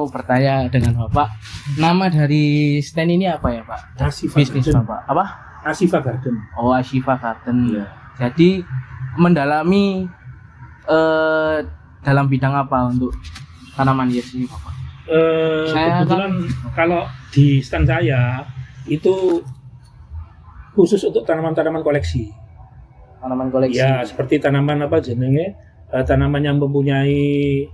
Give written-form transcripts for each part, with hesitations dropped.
mau bertanya dengan Bapak, nama dari stand ini apa ya Pak? Ashifa Bisnis Garden. Bapak apa? Ashifa Garden. Oh, Ashifa Garden. Iya. Jadi mendalami dalam bidang apa untuk tanaman hias ini Bapak? Saya Kebetulan kalau di stand saya itu khusus untuk tanaman-tanaman koleksi. Tanaman koleksi. Ya, seperti tanaman apa jenenge? Tanaman yang mempunyai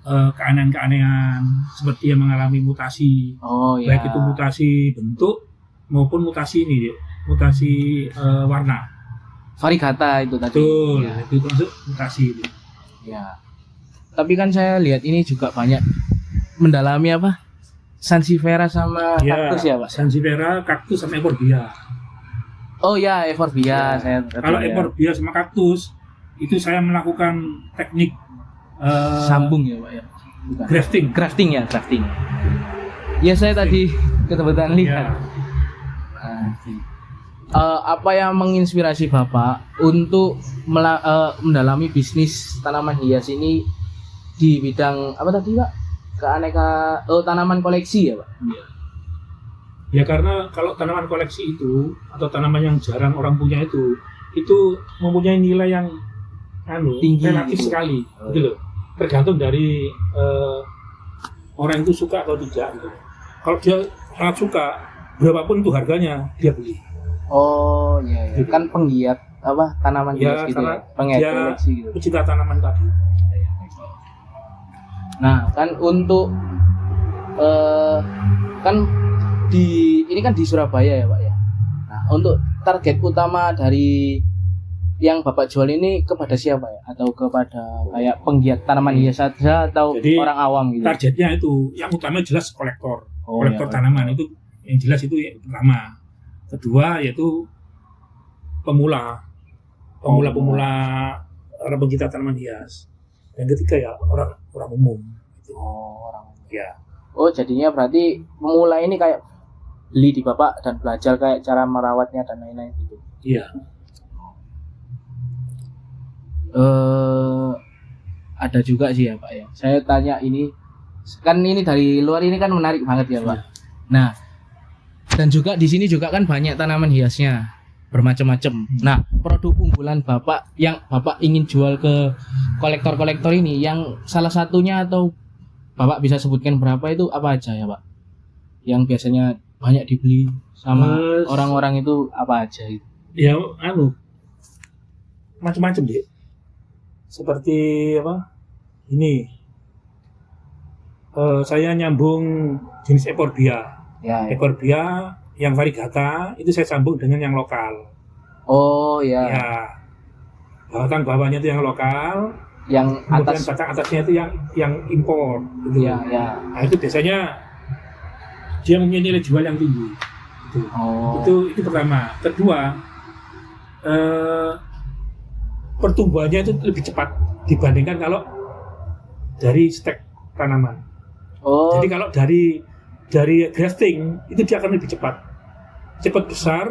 keanehan-keanehan seperti yang mengalami mutasi. Oh ya. Baik itu mutasi bentuk maupun mutasi ini, mutasi warna. Variegata itu tadi. Betul, Ya. itu termasuk mutasi itu. Ya. Tapi kan saya lihat ini juga banyak mendalami apa? Sansevieria sama kaktus ya, Pak? Sansevieria, kaktus sama euphorbia. Oh ya, euphorbia. Ya. Saya Kalau euphorbia sama kaktus itu saya melakukan teknik sambung ya, Pak ya. Bukan. grafting. Grafting. Ya, saya tadi kebetulan lihat. Ya. Apa yang menginspirasi Bapak untuk mendalami bisnis tanaman hias ini di bidang apa tadi Pak? Tanaman koleksi ya Pak? Ya karena kalau tanaman koleksi itu atau tanaman yang jarang orang punya itu mempunyai nilai yang tinggi relatif gitu. sekali, gitu loh. Tergantung dari orang itu suka atau tidak. Gitu. Kalau dia sangat suka, berapapun itu harganya dia beli. Oh iya. Kan penggiat apa tanaman hias gitu ya? Penggiat dia koleksi gitu. pecinta tanaman tadi. Nah kan untuk kan ini kan di Surabaya ya Pak ya. Nah untuk target utama dari yang Bapak jual ini kepada siapa ya? Atau kepada kayak penggiat tanaman hias saja atau Jadi, orang awam gitu? Targetnya itu yang utama jelas kolektor, kolektor iya, tanaman itu yang jelas itu yang pertama. Kedua yaitu pemula orang pencinta tanaman hias. Yang ketiga ya orang umum. Orang. Ya. Oh jadinya berarti pemula ini kayak beli di Bapak dan belajar kayak cara merawatnya dan lain-lain gitu. Iya. Ada juga sih ya Pak ya. Saya tanya ini kan ini dari luar ini kan menarik banget ya Pak. Nah dan juga di sini juga kan banyak tanaman hiasnya bermacam-macam. Nah produk unggulan Bapak yang Bapak ingin jual ke kolektor-kolektor ini yang salah satunya atau Bapak bisa sebutkan berapa itu apa aja ya Pak? Yang biasanya banyak dibeli sama orang-orang itu apa aja itu? Ya macam-macam deh. Seperti apa? Ini saya nyambung jenis euphorbia. Ya. Euphorbia yang variegata itu saya sambung dengan yang lokal. Oh ya. Ya. Batang bawahnya itu yang lokal, Yang kemudian atas. batang atasnya itu yang impor. Gitu. Ya. Nah itu biasanya dia mempunyai nilai jual yang tinggi. Gitu. Oh. Itu pertama. Kedua, pertumbuhannya itu lebih cepat dibandingkan kalau dari stek tanaman. Oh. Jadi kalau dari grafting itu dia akan lebih cepat besar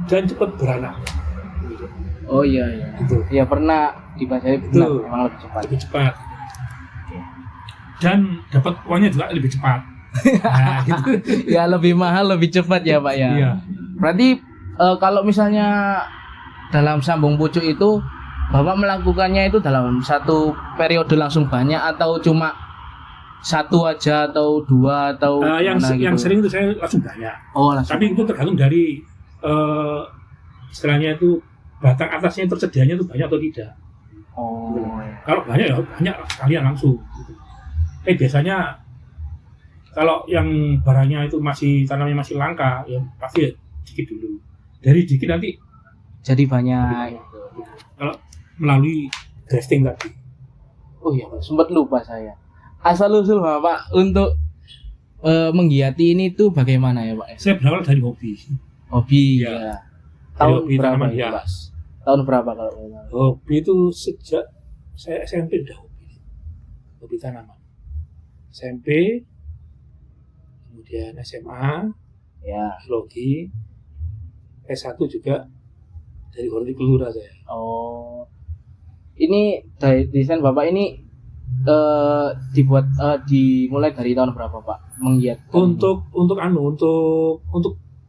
dan cepat beranak. Oh iya. Itu Ya pernah dibaca benar memang lebih cepat. lebih cepat dan dapat uangnya juga lebih cepat. Nah, gitu. Ya lebih mahal lebih cepat ya Pak ya. Iya. Berarti kalau misalnya dalam sambung pucuk itu Bapak melakukannya itu dalam satu periode langsung banyak atau cuma satu aja atau dua atau yang gitu? sering itu saya langsung banyak. Oh langsung. Tapi itu tergantung dari istilahnya itu batang atasnya tersedianya itu banyak atau tidak. Oh. Kalau banyak ya banyak sekalian langsung. Biasanya kalau yang barangnya itu tanamnya masih langka, ya pasti ya dikit dulu. Dari dikit nanti Jadi banyak. kalau melalui grafting tadi. Oh iya Pak, sempat lupa saya. Asal usul Bapak untuk menggiati ini tuh bagaimana ya Pak? Saya berawal dari hobi. Hobi Ya. ya. Dari Tahun hobi berapa tanaman itu, Pak? hias. Tahun berapa kalau boleh tahu? Hobi itu sejak saya SMP udah hobi tanaman. SMP, kemudian SMA, Ya. biologi, S1 juga dari hortikultura saya. Oh. Ini dari desain Bapak ini dimulai dari tahun berapa Pak menggiatkan? Untuk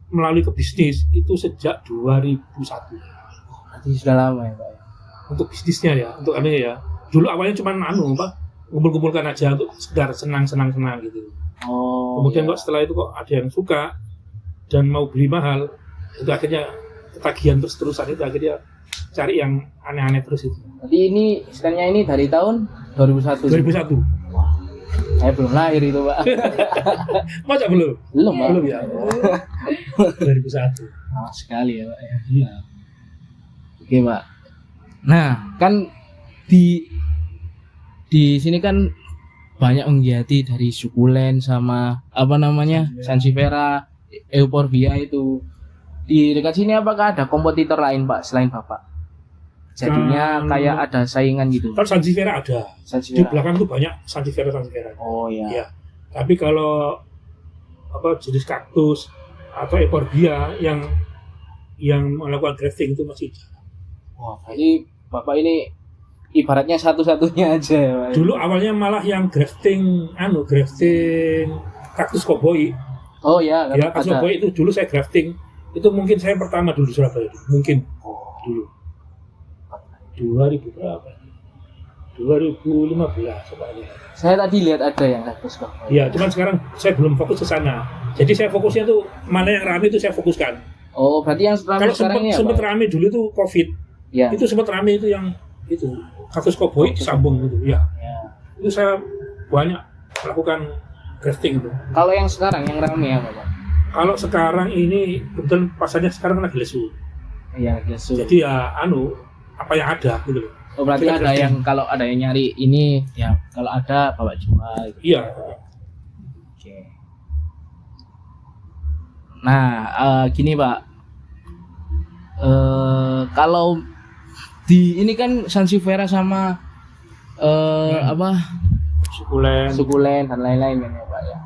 melalui ke bisnis itu sejak 2001. Berarti sudah lama ya Pak ya. Untuk bisnisnya ya, untuk anunya ya. Dulu awalnya cuma ngumpul-ngumpulkan aja untuk sekedar senang-senang gitu. Oh. Kemudian iya. kok setelah itu kok ada yang suka dan mau beli mahal, itu akhirnya ketagihan terus-terusan, itu akhirnya cari yang aneh-aneh terus itu. Jadi ini stand-nya ini dari tahun 2001. 2001. Wah, saya belum lahir itu Pak. Masa belum? Belum Pak. Belum ya. 2001. Lama sekali ya Pak ya. Iya. Oke Pak. Nah kan di sini kan banyak menggiati dari sukulen sama apa namanya sansevieria, euphorbia itu. Di dekat sini apakah ada kompetitor lain Pak selain Bapak? Jadinya kayak ada saingan gitu. Kalau sansevieria ada. Di Sansevieria. belakang tuh banyak sansevieria. Oh iya. Iya. Tapi kalau jenis kaktus atau euphorbia yang melakukan grafting itu masih jarang. Wah, berarti Bapak ini ibaratnya satu-satunya aja ya Pak. Dulu awalnya malah yang grafting kaktus koboi. Oh iya, Ya, kaktus ada. koboi itu dulu saya grafting. Itu mungkin saya pertama dulu di Surabaya itu. Mungkin dulu. 2000 berapa? 2015 soalnya. Saya tadi lihat ada yang kaktus koboi. Iya, cuman sekarang saya belum fokus ke sana. Jadi saya fokusnya tuh mana yang ramai itu saya fokuskan. Oh, berarti yang Kalau sekarang ini sempat apa? ramai dulu tuh COVID. Ya. Itu sempat ramai itu yang itu kaktus koboi disambung gitu. Ya. Ya. Itu saya banyak melakukan grafting itu. Kalau yang sekarang yang ramai apa Pak? Kalau sekarang ini kebetulan pasarnya sekarang lagi lesu. Iya, lesu. Jadi ya apa yang ada gitu loh. Oh, berarti Kita ada grafting. yang kalau ada yang nyari ini ya kalau ada bawa jual gitu. Iya. Oke. Nah, gini Pak. Kalau di ini kan sansevieria sama apa sukulen dan lain-lain kan ya Pak ya.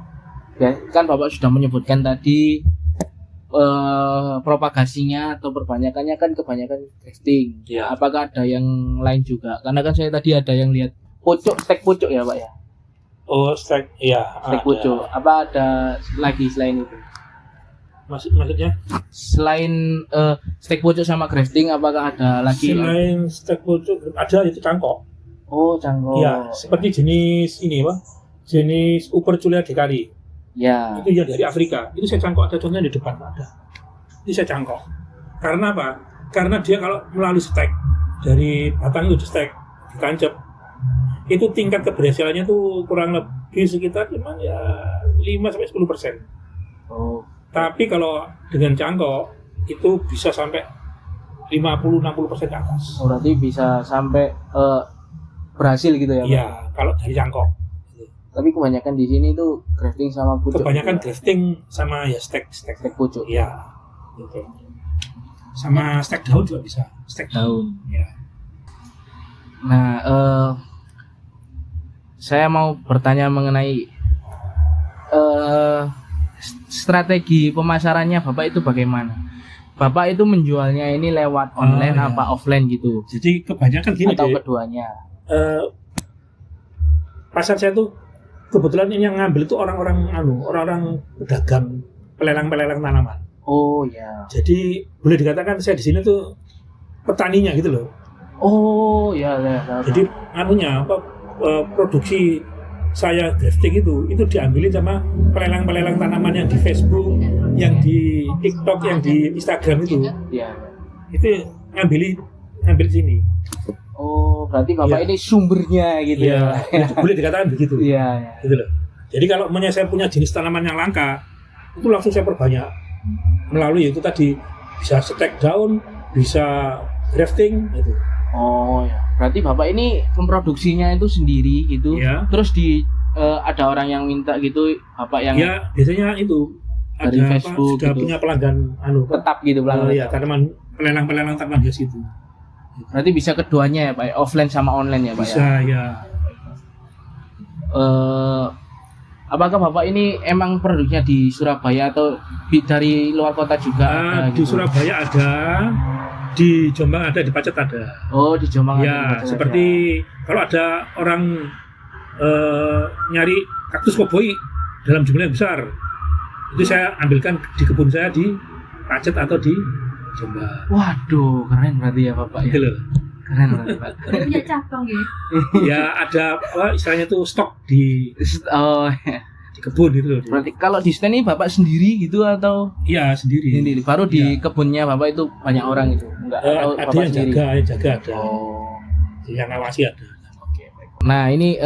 Ya kan Bapak sudah menyebutkan tadi propagasinya atau perbanyakannya kan kebanyakan grafting. Iya. Apakah ada yang lain juga? Karena kan saya tadi ada yang lihat stek pucuk ya Pak ya. Oh, stek, iya. Stek ada. pucuk. Apa ada lagi selain itu? Maksudnya? Selain stek pucuk sama grafting, apakah ada lagi? Selain stek pucuk ada itu cangkok. Oh, cangkok. Iya, seperti jenis ini Pak. Jenis Uperculia dekari. Ya. Itu yang dari Afrika. Itu saya cangkok, ada contohnya di depan ada. Itu saya cangkok. Karena apa? Karena dia kalau melalui stek dari batang itu di stek ditancap, itu tingkat keberhasilannya tuh kurang lebih sekitar cuman ya 5-10%. Oh. Tapi kalau dengan cangkok itu bisa sampai 50-60% ke atas. Oh, berarti bisa sampai berhasil gitu ya Pak? Iya, kalau dari cangkok. Tapi kebanyakan di sini tuh grafting sama pucuk. Kebanyakan gitu ya? grafting sama ya stek. Stek pucuk. Iya. Gitu. Sama stek daun juga bisa. Stek Daun. Ya. Nah, saya mau bertanya mengenai strategi pemasarannya Bapak itu bagaimana? Bapak itu menjualnya ini lewat online iya. apa offline gitu? Jadi kebanyakan gini Atau deh. keduanya? Pasar saya tuh kebetulan ini yang ngambil itu orang-orang pedagang pelelang tanaman. Oh ya. Jadi boleh dikatakan saya di sini tuh petaninya gitu loh. Oh ya. Jadi produksi saya grafting itu diambilin sama pelelang tanaman yang di Facebook, yang di TikTok, yang di Instagram itu. Ya. Itu ngambil sini. Oh, berarti Bapak Iya. ini sumbernya gitu Iya, ya. boleh dikatakan begitu. Iya. Gitu loh. Jadi kalau saya punya jenis tanaman yang langka, itu langsung saya perbanyak melalui itu tadi, bisa stek daun, bisa grafting gitu. Oh ya. Berarti Bapak ini memproduksinya itu sendiri gitu. Iya. Terus ada orang yang minta gitu, Bapak yang Ya biasanya itu dari ada Facebook sudah gitu. punya pelanggan tetap gitu pelanggan. ya tanaman pelelang tanaman hias itu. Berarti bisa keduanya ya Pak, offline sama online ya Pak Bisa ya. Apakah Bapak ini emang produknya di Surabaya atau dari luar kota juga? ada Di gitu? Surabaya ada, di Jombang ada, di Pacet ada. Oh, di Jombang Ya, ada. seperti kalau ada orang nyari kaktus koboi dalam jumlah yang besar. Itu saya ambilkan di kebun saya di Pacet atau di Jombang. Waduh, keren berarti ya Bapak ya. Gitu loh. Keren berarti Pak. Udah punya cabang ya. Ya ada apa istilahnya tuh stok di Oh, kebun gitu loh. berarti kalau di stand ini Bapak sendiri gitu atau Iya sendiri. sendiri? Baru di kebunnya Bapak itu banyak orang itu? Enggak, atau Ada Bapak yang sendiri? jaga ada. Oh. Yang ngawasi ada. Oke, baik. Nah, ini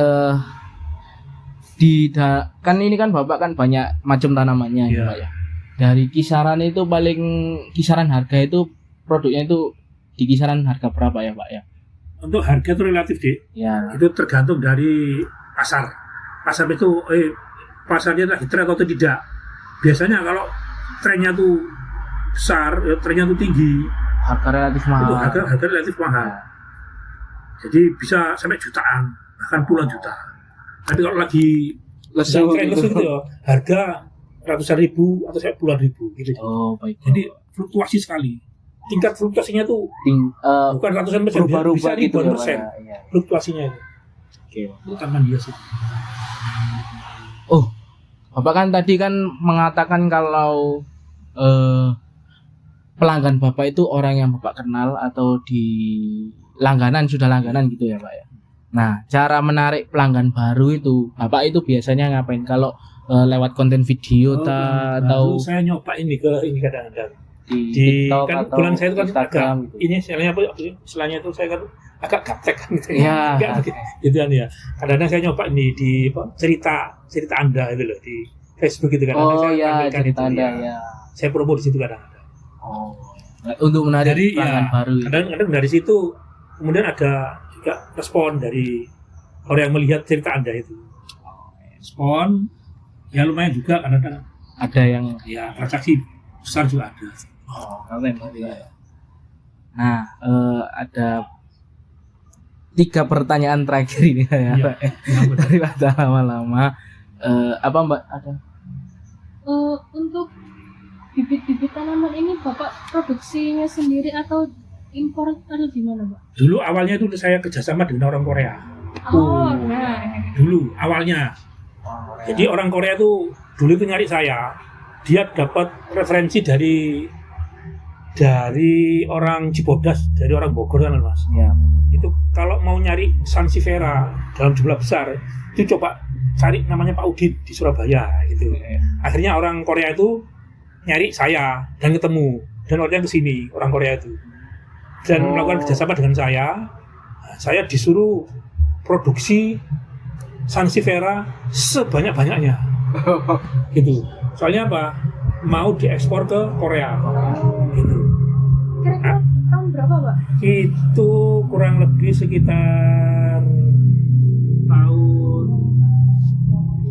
kan ini kan Bapak kan banyak macam tanamannya ya, Iya. Pak ya. Dari kisaran itu paling kisaran harga itu produknya itu di kisaran harga berapa ya, Pak ya? Untuk harga itu relatif deh. Ya. Itu tergantung dari pasar. Pasar itu pasarnya lagi tren atau tidak. Biasanya kalau trennya tuh besar, trennya tuh tinggi, Harga relatif itu mahal. harga relatif mahal. Jadi bisa sampai jutaan, bahkan puluhan juta. Tapi kalau lagi Lesu tren gitu. gitu ya, harga ratusan ribu atau sampai puluhan ribu gitu. Oh, baik. Jadi fluktuasi sekali. Tingkat fluktuasinya tuh bukan ratusan persen, bisa berubah-ubah gitu ribuan ya, Pak persen ya. Iya. fluktuasinya itu. Oke. Itu tanaman hias itu. Oh, Bapak kan tadi kan mengatakan kalau pelanggan Bapak itu orang yang Bapak kenal atau di sudah langganan gitu ya Pak ya. Nah, cara menarik pelanggan baru itu Bapak itu biasanya ngapain? Kalau lewat konten video atau Lalu saya nyoba ini kadang-kadang di di TikTok kan atau bulan saya itu kan agak Instagram gitu. ini istilahnya apa sih? Istilahnya itu saya kan agak gaptek kan gitu. Iya. Gitu kan ya. Kadang-kadang saya nyoba ini di cerita Anda itu loh di Facebook gitu kan. Oh saya ya, tampilkan cerita itu, Anda ya. ya. Saya promo di situ kadang-kadang. Oh. Untuk menarik Jadi pelanggan ya baru. Ya. kadang-kadang dari situ kemudian ada juga respon dari orang yang melihat cerita Anda itu. Respon ya lumayan juga kadang-kadang Ada yang ya transaksi besar juga ada. keren berarti ya. Nah, ada 3 pertanyaan terakhir ini ya, Iya. Pak. Daripada lama-lama. Apa Mbak ada? Untuk bibit-bibit tanaman ini Bapak produksinya sendiri atau impor atau gimana, Pak? Dulu awalnya itu saya kerjasama dengan orang Korea. Oh, nah. Dulu awalnya. Jadi orang Korea itu dulu itu nyari saya. Dia dapat referensi dari orang Cibodas, dari orang Bogor kan Mas. Ya. Itu kalau mau nyari sansevieria dalam jumlah besar, itu coba cari namanya Pak Udin di Surabaya gitu. Akhirnya orang Korea itu nyari saya dan ketemu dan orangnya ke sini, orang Korea itu. Dan melakukan kerjasama dengan saya. Nah, saya disuruh produksi sansevieria sebanyak-banyaknya. Gitu. Soalnya apa? Mau diekspor ke Korea. Gitu. Kira-kira tahun berapa, Pak? Itu kurang lebih sekitar tahun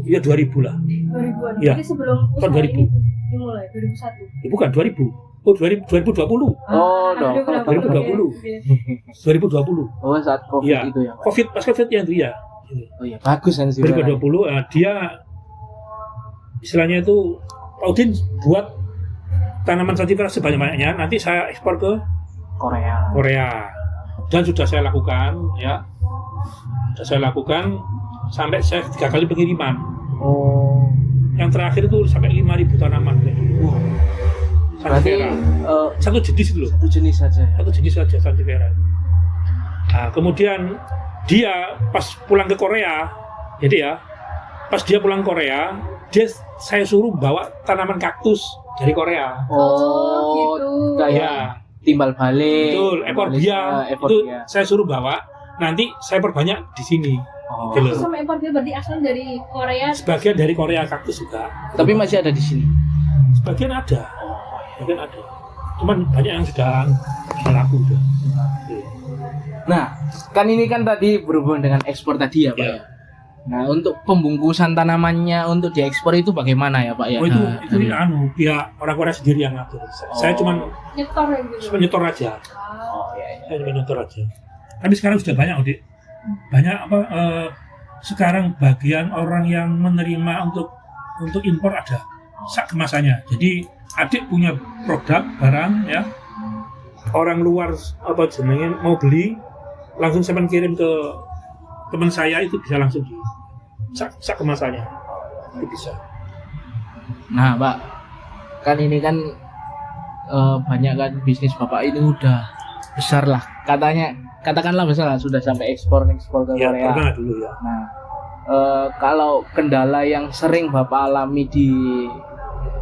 ya 2000 lah. 2000-an. Iya. Jadi sebelum Tahun usaha 2000. ini dimulai 2001. Bukan 2000. Oh 2020. Oh, dong. 2020. 2020. Oh, saat Covid Iya. itu ya, Pak. Covid pas Covid ya itu ya. Oh iya, bagus kan sih. 2020 dia istilahnya itu Pak Udin buat tanaman sansevieria sebanyak-banyaknya nanti saya ekspor ke Korea dan sudah saya lakukan ya, sampai saya 3 kali pengiriman. Oh. Yang terakhir itu sampai 5.000 tanaman. Berarti Satu jenis itu loh, satu jenis saja. Ya? satu jenis saja sansevieria. Nah, kemudian dia pas pulang ke Korea, jadi ya pas dia pulang Korea, saya suruh bawa tanaman kaktus dari Korea. Oh, gitu. Kayak Ya, timbal balik. betul. Ekor dia itu saya suruh bawa. Nanti saya perbanyak di sini. Oh. Gitu loh. Sama impor dia berarti asal dari Korea. Sebagian dari Korea kaktus juga. Tapi masih ada di sini. Sebagian ada. Sebagian ada. Cuman banyak yang sudah laku udah. Nah, kan ini kan tadi berhubungan dengan ekspor tadi ya, Pak. Ya. Ya? Nah, untuk pembungkusan tanamannya untuk diekspor itu bagaimana ya, Pak ya? Oh itu Nah, itu pihak orang Korea sendiri yang ngatur. Saya cuman Nyetor gitu. nyetor aja. Oh, iya, iya. Saya cuma nyetor aja. Tapi sekarang sudah banyak, Dik. Banyak sekarang bagian orang yang menerima untuk impor ada sak kemasannya. Jadi adik punya produk barang ya. Orang luar apa jenenge mau beli langsung saya kirim ke teman saya itu bisa langsung sak kemasannya itu bisa. Nah, Pak, kan ini kan banyak kan bisnis Bapak ini udah besar lah. Katakanlah besar lah, sudah sampai ekspor ke Ya Korea. pernah dulu ya. Nah, kalau kendala yang sering Bapak alami di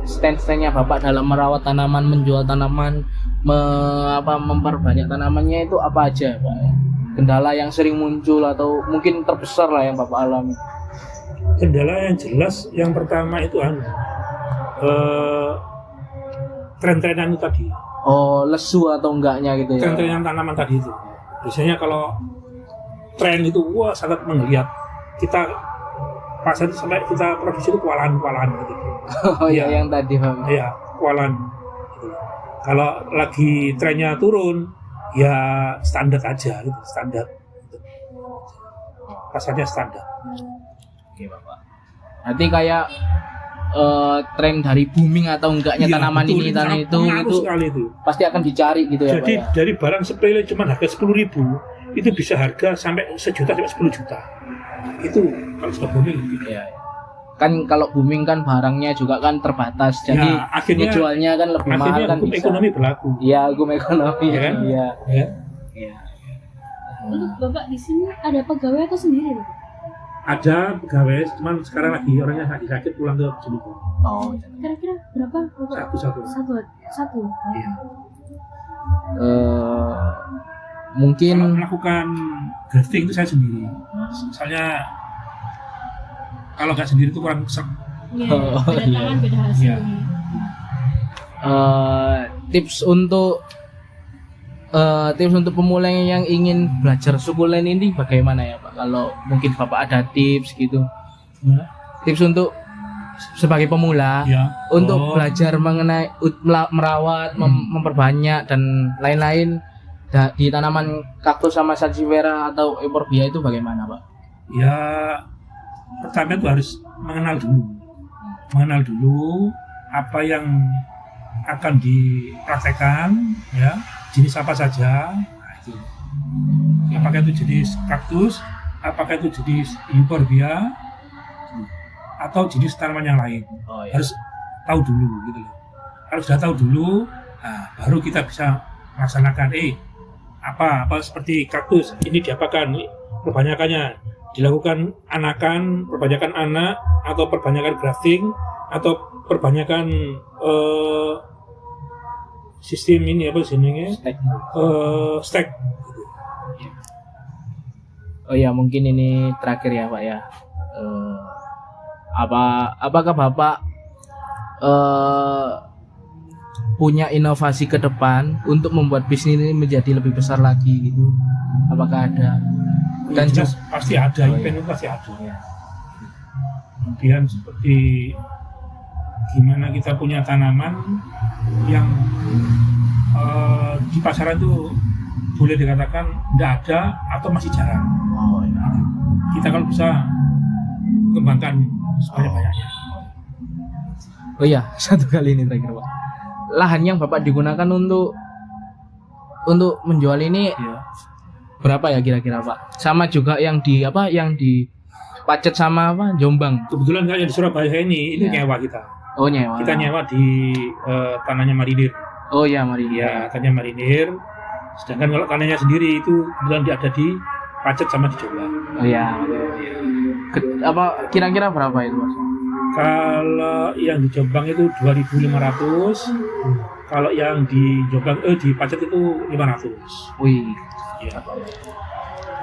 stand-standnya Bapak dalam merawat tanaman, menjual tanaman, memperbanyak tanamannya itu apa aja, Pak? Kendala yang sering muncul atau mungkin terbesar lah yang Bapak alami. Kendala yang jelas yang pertama itu tren-trenan itu tadi. Oh, lesu atau enggaknya gitu ya? Tren-trenan tanaman tadi itu. Biasanya kalau tren itu wah sangat menggeliat. Kita pasar itu sampai kita produksi itu kewalahan gitu. Oh iya, Ya. yang tadi Pak. Iya, kewalahan. Gitu. Kalau lagi trennya turun, ya standar aja gitu, standar. Gitu. Pasarnya standar. Oke, Bapak. Nanti kayak tren dari booming atau enggaknya Iya, tanaman betul. ini dan Sangat itu pengaruh sekali itu. pasti akan dicari gitu ya, Jadi Pak. Ya? dari barang sepele cuma harga 10.000 itu bisa harga sampai 1 juta sampai 10 juta. Itu kalau sudah booming. Gitu. Iya, iya. Kan kalau booming kan barangnya juga kan terbatas. Jadi Ya, akhirnya- jualnya kan lebih mahal Akhirnya kan hukum bisa. ekonomi berlaku. Iya, hukum ekonomi Iya kan? Iya. Ya. Iya. Untuk Bapak di sini ada pegawai atau sendiri? Bapak? Ada pegawai, cuman sekarang lagi orangnya lagi sakit pulang ke Jember. Oh. Kira-kira berapa Bapak? Satu. Satu. Iya. Mungkin Kalau melakukan grafting itu saya sendiri. Misalnya kalau nggak sendiri itu kurang serp. Iya. Oh, Beda iya. tangan, beda hasilnya. tips untuk pemula yang ingin belajar sukulen ini bagaimana ya, Pak? Kalau mungkin Bapak ada tips gitu. Ya. Tips untuk sebagai pemula Ya. untuk Oh, belajar mengenai merawat, memperbanyak dan lain-lain di tanaman kaktus sama sansevieria atau euphorbia itu bagaimana, Pak? Ya, pertama itu harus mengenal dulu apa yang akan dipraktekkan, ya, jenis apa saja. Nah, itu. Apakah itu jenis kaktus, apakah itu jenis euphorbia, atau jenis tanaman yang lain. Oh Harus tahu dulu, gitu loh. Kalau sudah tahu dulu, nah, baru kita bisa melaksanakan. Apa seperti kaktus ini diapakan? Perbanyakannya dilakukan anakan, perbanyakan anak, atau perbanyakan grafting, atau perbanyakan sistem ini apa jenenge? Stack. Oh ya, mungkin ini terakhir ya, Pak ya. Apakah Bapak punya inovasi ke depan untuk membuat bisnis ini menjadi lebih besar lagi gitu? Apakah ada? Dan Jelas pasti ada, Oh, event itu pasti ada. Ya. Kemudian seperti gimana kita punya tanaman yang di pasaran itu boleh dikatakan tidak ada atau masih jarang. Oh, ya. Kita kalau bisa kembangkan sebanyak-banyaknya. Oh iya, satu kali ini terakhir, Pak. Lahan yang Bapak digunakan untuk menjual ini Ya. berapa ya kira-kira, Pak? Sama juga yang di Pacet sama Jombang. Kebetulan saya di Surabaya ini Ya. nyewa kita. Oh, nyewa. Kita nyewa di tanahnya Marinir. Oh ya, mari. Ya, tanahnya Marinir. Sedangkan kalau tanahnya sendiri itu kebetulan dia ada di Pacet sama di Jombang. Oh ya. Kira-kira berapa itu, Mas? Kalau yang di Jombang itu 2.500, kalau yang di Jombang di Pacet itu 500. Wih, Iya.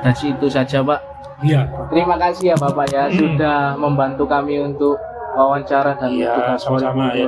dan itu saja, Pak. Iya. Terima kasih ya Bapak ya sudah membantu kami untuk wawancara dan Iya, tugas sama-sama, ya.